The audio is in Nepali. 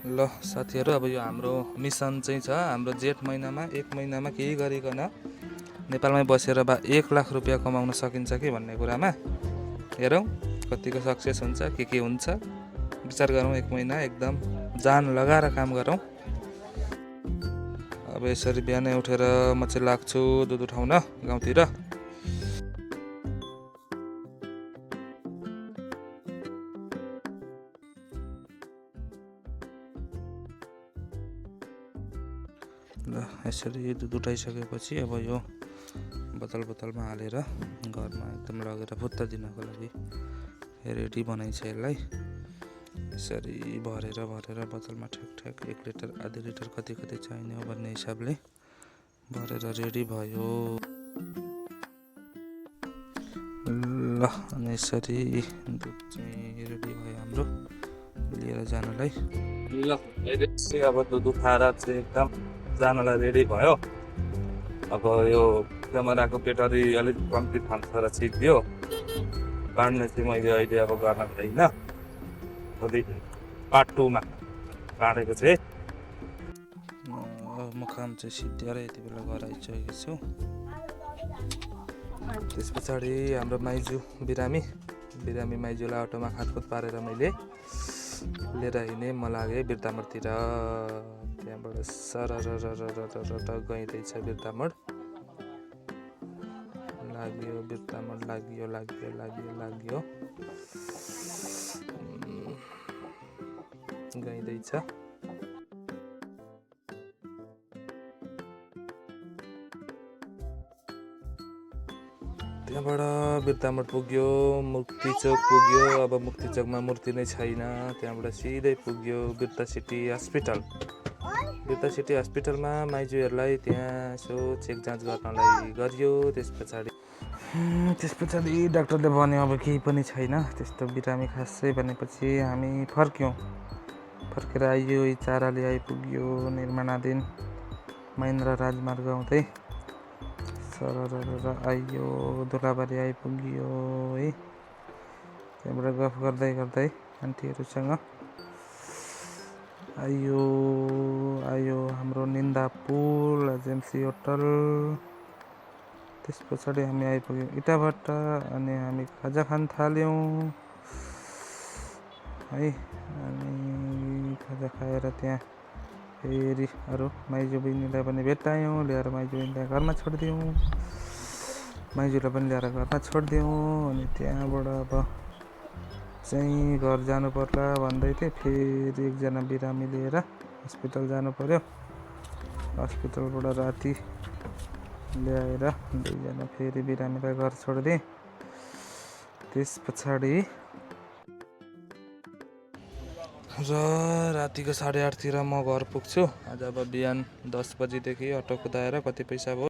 ल साथीहरू, अब यो हाम्रो मिसन चाहिँ छ, हाम्रो जेठ महिनामा 1 महिनामा केही गरिकन नेपालमै बसेर 1 लाख रुपियाँ कमाउन सकिन्छ कि भन्ने कुरामा हेरौँ कतिको सक्सेस हुन्छ, के हुन्छ। विचार गरौँ, 1 महिना एकदम जान लगाएर काम गरौँ। अब यसरी बिहानै उठेर म चाहिँ लाग्छु दुध उठाउन गाउँतिर। ल यसरी दुध उठाइसकेपछि अब यो बोतलमा हालेर घरमा एकदम लगेर फुत्त दिनको लागि रेडी बनाइन्छ यसलाई। यसरी भरेर बोतलमा ठ्याक 1 लिटर आधी लिटर कति चाहिने हो भन्ने हिसाबले भरेर रेडी भयो। ल अनि यसरी दुध चाहिँ रेडी भयो हाम्रो लिएर जानलाई। ल अब दुध उठाएर चाहिँ एकदम जानलाई रेडी भयो। अब यो क्यामेराको ब्याट्री अलिक कम्ती थान्छ र छिटियो काट्ने चाहिँ मैले अहिले अब गर्न छैन, भोलि पार्ट 2 मा काटेको चाहिँ म काम चाहिँ सिद्धिएर यति बेला घर आइसकेको छु। त्यस पछाडि हाम्रो माइजू बिरामी माइजूलाई अटोमा खातखुत पारेर मैले लिएर हिँडेँ। म लागेँ बिर्तामोडतिर। त्यहाँबाट सरर गइँदैछ बिर्तामोड। लाग्यो बिर्तामोड, लाग्यो गइँदैछ। त्यहाँबाट बिर्तामोड पुग्यो, मुक्ति चोक पुग्यो। अब मुक्ति चोकमा मूर्ति नै छैन, त्यहाँबाट सिधै पुग्यो बिर्ता सिटी हस्पिटलमा माइजूहरूलाई त्यहाँ यसो चेक जाँच गर्नलाई गरियो। त्यस पछाडि डाक्टरले भन्यो अब केही पनि छैन त्यस्तो बिरामी खासै भनेपछि हामी फर्केर आइयो। चाराले आइपुग्यो निर्माणाधीन महेन्द्र राजमार्ग आउँदै सरर आइयो, धुलाबारी आइपुग्यो है। त्यहाँबाट गफ गर्दै आन्टीहरूसँग आयो हाम्रो निन्दा पुल, एजेन्सी होटल। त्यस पछाडि हामी आइपुग्यौँ इटाभाटा अनि हामी खाजा खान थाल्यौँ है। अनि खाजा खाएर त्यहाँ फेरि अरू माइजू बहिनीलाई पनि भेटायौँ, ल्याएर माइजू बहिनीलाई घरमा छोडिदियौँ, माइजूलाई पनि ल्याएर घरमा छोडिदियौँ। अनि त्यहाँबाट अब चाहिँ घर जानु पर्ला भन्दै थिएँ। फेरि एकजना बिरामी लिएर हस्पिटल जानु पर्यो। हस्पिटलबाट राति ल्याएर 2जना फेरि बिरामीलाई घर छोडिदिएँ। त्यस पछाडि र रातिको 8:30तिर म घर पुग्छु। आज अब बिहान 10 बजीदेखि अटो कुदाएर कति पैसा भयो